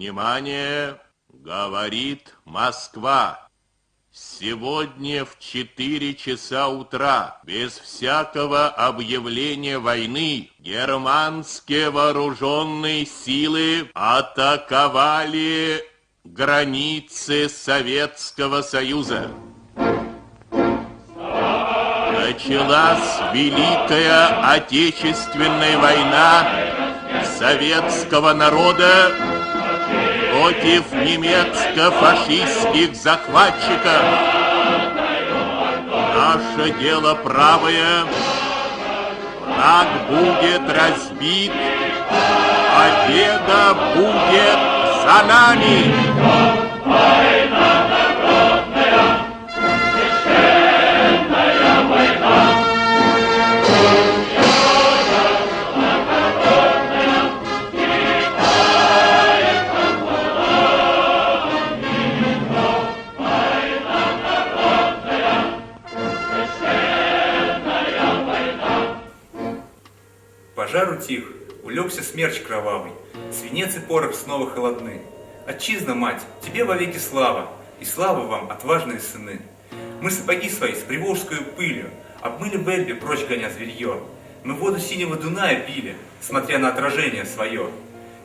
Внимание! Говорит Москва. Сегодня в 4 часа утра, без всякого объявления войны, германские вооруженные силы атаковали границы Советского Союза. Началась Великая Отечественная война советского народа против немецко-фашистских захватчиков. Наше дело правое, враг будет разбит, победа будет за нами. Пожар утих, улегся смерч кровавый, свинец и порох снова холодны. Отчизна, мать, тебе вовеки слава, и слава вам, отважные сыны. Мы сапоги свои с приволжскую пылью обмыли в Эльбе, прочь гоня зверье. Мы воду синего Дуная пили, смотря на отражение свое.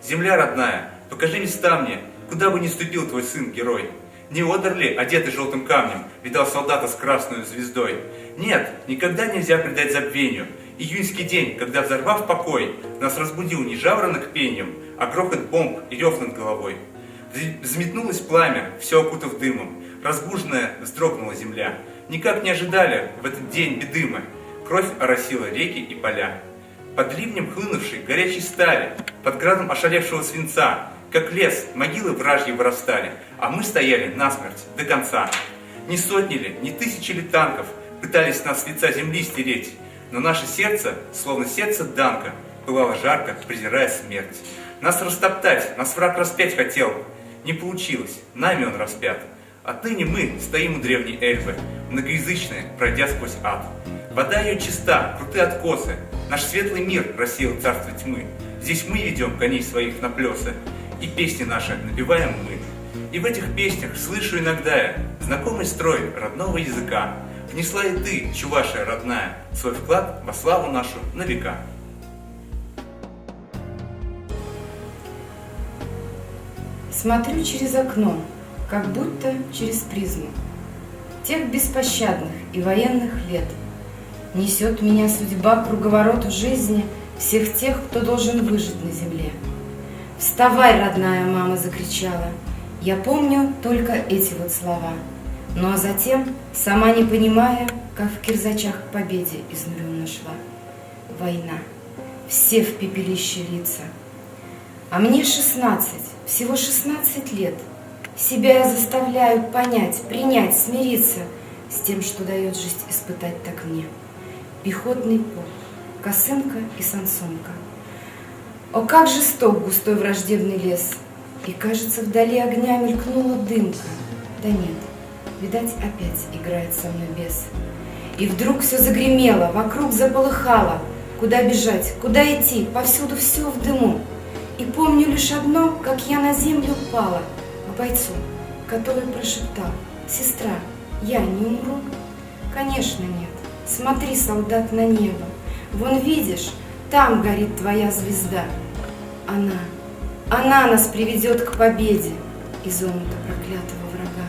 Земля родная, покажи места мне, куда бы ни ступил твой сын-герой. Не Одерли, одетый желтым камнем, видал солдата с красной звездой. Нет, никогда нельзя предать забвению. Июньский день, когда, взорвав покой, нас разбудил не жаворонок пением, а грохот бомб и рев над головой. Взметнулось пламя, все окутав дымом, разбуженная вздрогнула земля. Никак не ожидали в этот день беды мы. Кровь оросила реки и поля. Под ливнем хлынувшей горячей стали, под градом ошалевшего свинца, как лес, могилы вражьи вырастали, а мы стояли насмерть до конца. Не сотни ли, не тысячи ли танков пытались нас с лица земли стереть, но наше сердце, словно сердце Данка, пылало жарко, презирая смерть. Нас растоптать, нас враг распять хотел. Не получилось, нами он распят. Отныне мы стоим у древней Эльбы, многоязычные, пройдя сквозь ад. Вода ее чиста, крутые откосы, наш светлый мир рассеял царство тьмы. Здесь мы ведем коней своих на плесы, и песни наши напеваем мы. И в этих песнях слышу иногда я знакомый строй родного языка. Внесла и ты, чувашия родная, свой вклад во славу нашу на века. Смотрю через окно, как будто через призму тех беспощадных и военных лет. Несет меня судьба к круговороту жизни всех тех, кто должен выжить на земле. «Вставай, родная!» — мама закричала. Я помню только эти вот слова. Ну а затем, сама не понимая, как в кирзачах к победе изнуренно шла. Война. Все в пепелище лица. А мне 16, всего 16 лет. Себя я заставляю понять, принять, смириться с тем, что дает жизнь испытать так мне. Пехотный полк, косынка и сансонка. О, как жесток густой враждебный лес! И, кажется, вдали огня мелькнула дымка. Да нет, видать, опять играет со мной бес. И вдруг все загремело, вокруг заполыхало. Куда бежать, куда идти, повсюду все в дыму. И помню лишь одно, как я на землю упала, к бойцу, который прошептал: «Сестра, я не умру?» Конечно, нет. Смотри, солдат, на небо. Вон видишь, там горит твоя звезда. Она нас приведет к победе из омута проклятого врага.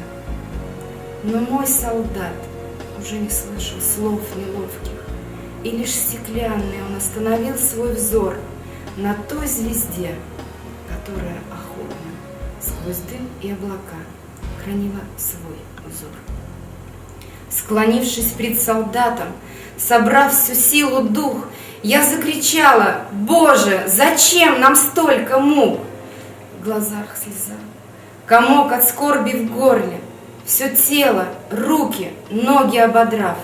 Но мой солдат уже не слышал слов неловких, и лишь стеклянный он остановил свой взор на той звезде, которая охотно сквозь дым и облака хранила свой узор. Склонившись пред солдатом, собрав всю силу дух, я закричала: «Боже, зачем нам столько мук?» В глазах слеза, комок от скорби в горле, все тело, руки, ноги ободрав,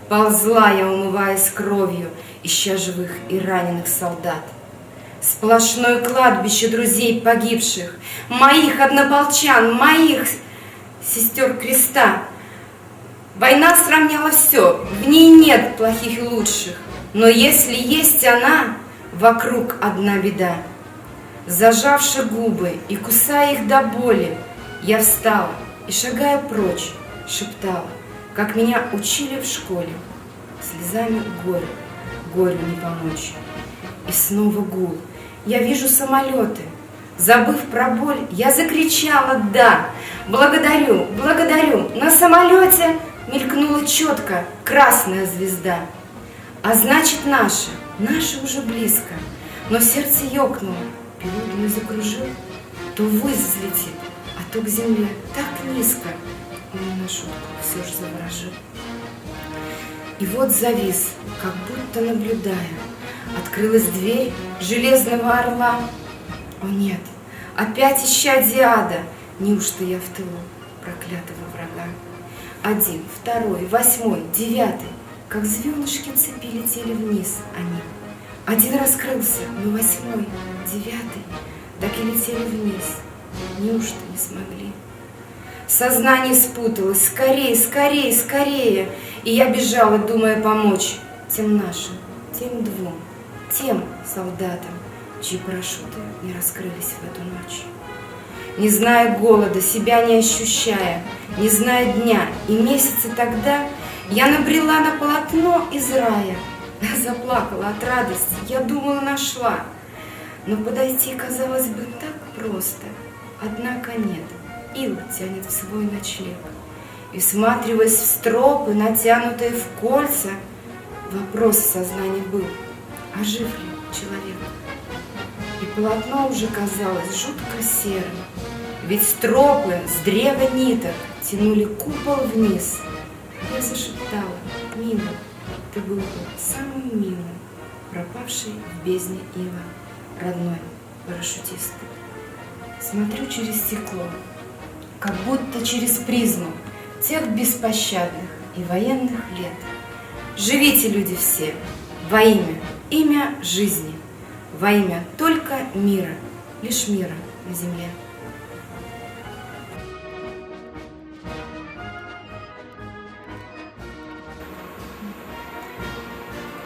ползла я, умываясь кровью, ища живых и раненых солдат. Сплошное кладбище друзей погибших, моих однополчан, моих сестер креста. Война сравняла все, в ней нет плохих и лучших, но если есть она, вокруг одна беда. Зажавши губы и кусая их до боли, я встала и, шагая прочь, шептала, как меня учили в школе, слезами горю не помочь. И снова гул. Я вижу самолеты. Забыв про боль, я закричала «да». Благодарю, благодарю. На самолете мелькнула четко красная звезда. А значит, наша уже близко. Но сердце ёкнуло, пилот мой закружил. То ввысь взлетит, а то к земле так низко. Он на шутку все же заворожил. И вот завис, как будто наблюдая. Открылась дверь железного орла. О нет, опять исчадье ада. Неужто я в тылу проклятого врага? 1, 2, 8, 9, как звенышки цепи летели вниз они. Один раскрылся, но 8, 9 так и летели вниз. Неужто не смогли? Сознание спуталось, скорее, скорее, скорее. И я бежала, думая помочь тем нашим, тем двум, тем солдатам, чьи парашюты не раскрылись в эту ночь. Не зная голода, себя не ощущая, не зная дня и месяца тогда, я набрела на полотно из рая. Заплакала от радости, я думала, нашла. Но подойти, казалось бы, так просто. Однако нет, ил тянет в свой ночлег. И, всматриваясь в стропы, натянутые в кольца, вопрос в сознании был, а жив ли человек? И полотно уже казалось жутко серым, ведь стропы с древа ниток тянули купол вниз. Я зашептала, милый, ты был бы самым милым, пропавший в бездне ива, родной парашютист. Смотрю через стекло, как будто через призму тех беспощадных и военных лет. Живите, люди все, во имя жизни, во имя только мира, лишь мира на земле.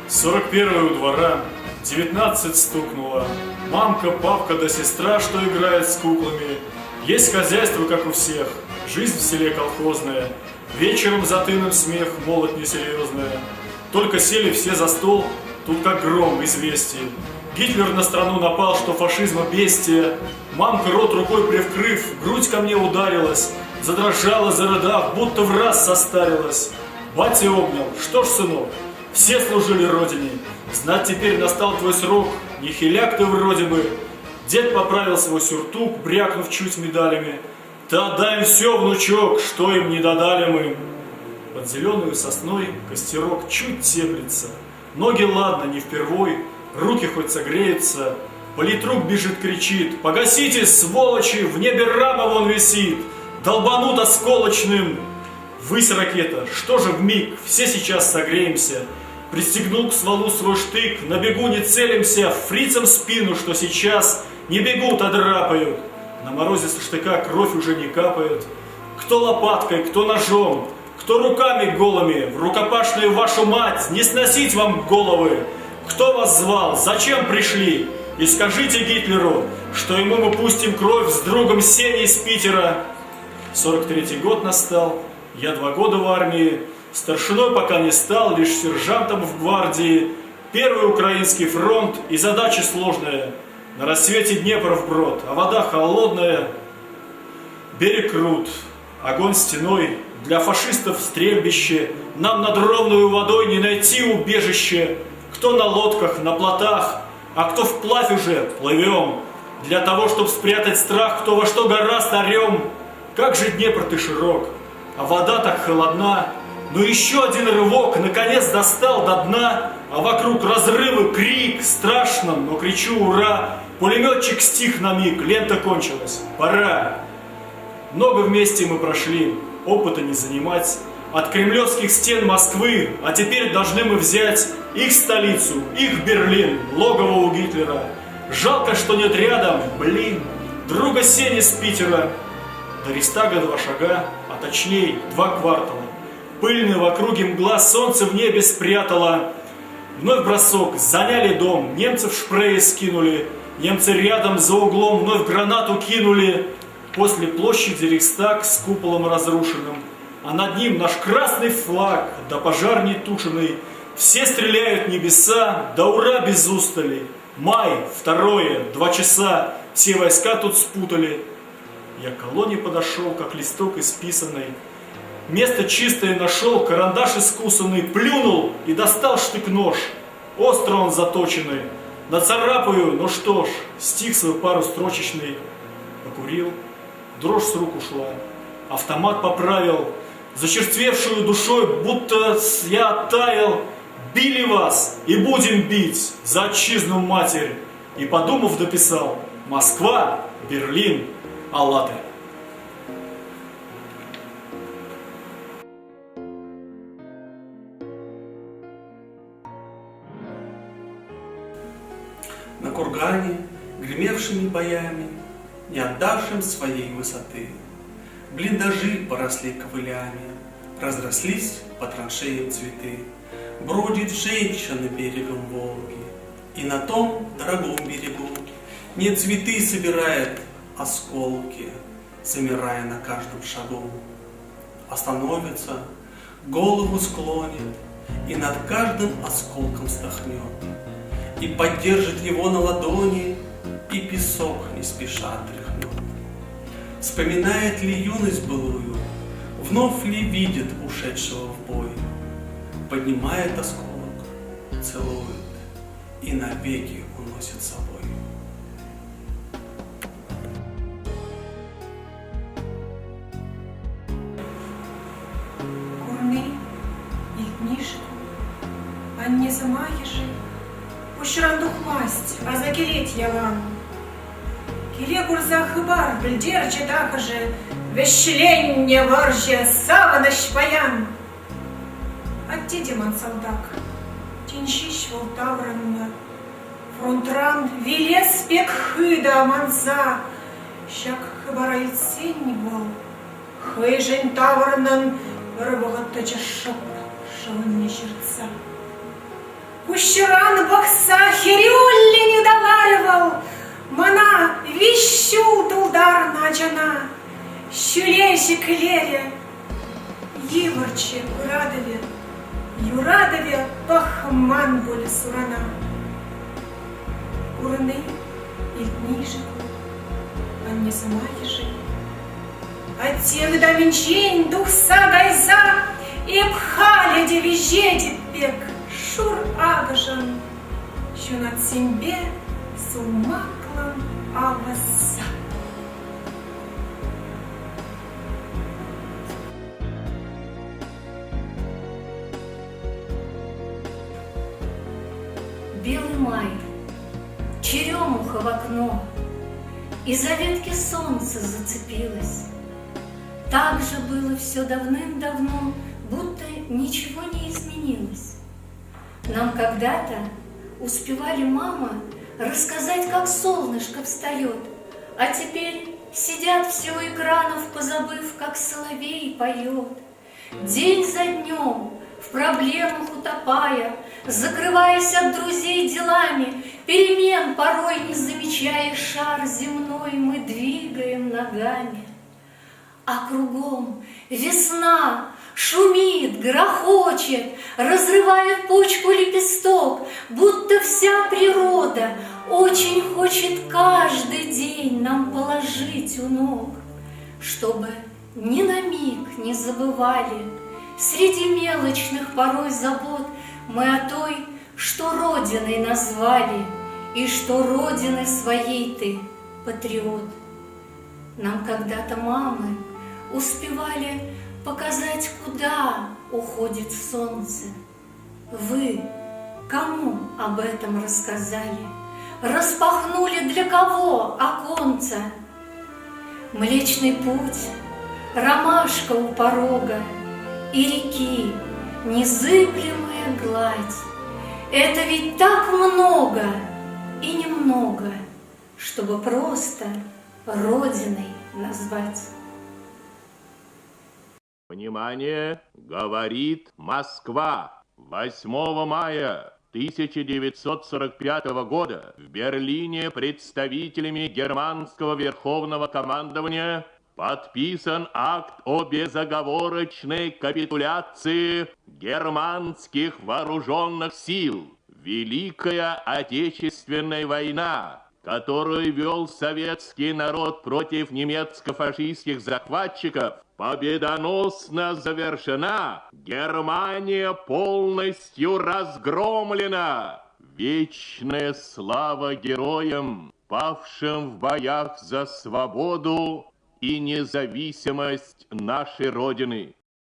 Сорок первое у двора, 19 стукнуло. Мамка, папка да сестра, что играет с куклами. Есть хозяйство, как у всех, жизнь в селе колхозная. Вечером за тыном смех, молоть несерьезная. Только сели все за стол, тут как гром известие. Гитлер на страну напал, что фашизма бестия. Мамка, рот рукой привкрыв, грудь ко мне ударилась. Задрожала, зарыдав, будто в раз состарилась. Батя обнял, что ж, сынок, все служили родине. Знать теперь настал твой срок, не хиляк ты вроде бы. Дед поправил свой сюртук, брякнув чуть медалями. Ты отдай им все, внучок, что им не додали мы. Под зеленой сосной костерок чуть теплится. Ноги ладно, не впервой, руки хоть согреются. Политрук бежит, кричит: погасите, сволочи, в небе рама вон висит, долбанут осколочным. Высь ракета, что же вмиг, все сейчас согреемся. Пристегнул к стволу свой штык, на бегу не целимся, фрицам спину, что сейчас не бегут, а драпают. На морозе со штыка кровь уже не капает. Кто лопаткой, кто ножом, кто руками голыми, в рукопашную вашу мать, не сносить вам головы. Кто вас звал, зачем пришли? И скажите Гитлеру, что ему мы пустим кровь с другом Сеней из Питера. 43-й год настал, я 2 года в армии, старшиной пока не стал, лишь сержантом в гвардии. Первый украинский фронт, и задача сложная. На рассвете Днепр вброд, а вода холодная. Берег крут, огонь стеной, для фашистов стрельбище. Нам над ровную водой не найти убежище. Кто на лодках, на плотах, а кто вплавь уже плывем. Для того, чтоб спрятать страх, кто во что гораст орем. Как же Днепр ты широк, а вода так холодна. Но еще один рывок, наконец достал до дна, а вокруг разрывы, крик, страшно, но кричу ура. Пулеметчик стих на миг, лента кончилась, пора. Много вместе мы прошли, опыта не занимать. От кремлевских стен Москвы, а теперь должны мы взять их столицу, их Берлин, логово у Гитлера. Жалко, что нет рядом, блин, друга Сени с Питера. До Рейхстага 2 шага, а точнее 2 квартала. Пыльный в округе мгла, солнце в небе спрятало. Вновь бросок, заняли дом, немцев шпреи скинули. Немцы рядом за углом вновь гранату кинули. После площади Рейхстаг с куполом разрушенным, а над ним наш красный флаг, да пожар нетушенный. Все стреляют небеса, да ура без устали. Май, 2, 2 часа, все войска тут спутали. Я к колонне подошел, как листок исписанный. Место чистое нашел, карандаш искусанный, плюнул и достал штык-нож. Остро он заточенный. Нацарапаю, ну что ж, стих свой пару строчечный. Покурил, дрожь с рук ушла. Автомат поправил, зачерствевшую душой, будто я оттаял. Били вас и будем бить за отчизну матерь. И подумав дописал: Москва, Берлин, Алатырь. На кургане, гремевшими боями, не отдавшим своей высоты, блиндажи поросли ковылями, разрослись по траншеям цветы. Бродит женщина берегом Волги, и на том дорогом берегу не цветы собирает осколки, замирая на каждом шагу. Остановится, голову склонит и над каждым осколком вздохнет. И поддержит его на ладони, и песок не спеша тряхнет. Вспоминает ли юность былую, вновь ли видит ушедшего в бой? Поднимает осколок, целует и навеки уносит с собой. Курны, ильтнишку, анне замахиши, пущранду хмасть, а закелеть ялан. Келе гурза хыбар, бельдерче также, вещеленье ворже, саванащ паян. Отти демон солдак, тинщищ волтавранна, фронтран, вилес пек хыда манза, щак хыбара ильцень был, хыжень таврнан, рыбогатта чашок, шаванне черца. Пущеран бокса херюлли не доваривал, мана вищу тулдар начана, щулещи клере, yivarче Урадове, Юрадове пахман боль сурана. Курны, ильтнишику, а не сама ежи. А тех да венчень духса гайза, и пхали девижеди пек, шур агажан, що над сімбе сумаклан аваса. Белый май, черемуха в окно, и за ветки солнце зацепилось. Так же было все давным-давно, будто ничего не изменилось. Нам когда-то успевали мама рассказать, как солнышко встает, а теперь сидят все у экранов, позабыв, как соловей поет. День за днем, в проблемах утопая, закрываясь от друзей делами, перемен порой не замечая, шар земной мы двигаем ногами. А кругом весна шумит, грохочет, разрывает почку лепесток, будто вся природа очень хочет каждый день нам положить у ног, чтобы ни на миг не забывали среди мелочных порой забот мы о той, что Родиной назвали, и что Родины своей ты патриот. Нам когда-то мамы успевали показать, куда уходит солнце. Вы кому об этом рассказали? Распахнули для кого оконца? Млечный путь, ромашка у порога и реки, незыблемая гладь. Это ведь так много и немного, чтобы просто Родиной назвать. Внимание! Говорит Москва! 8 мая 1945 года в Берлине представителями германского верховного командования подписан акт о безоговорочной капитуляции германских вооруженных сил. Великая Отечественная война, которую вел советский народ против немецко-фашистских захватчиков, победоносно завершена. Германия полностью разгромлена. Вечная слава героям, павшим в боях за свободу и независимость нашей Родины.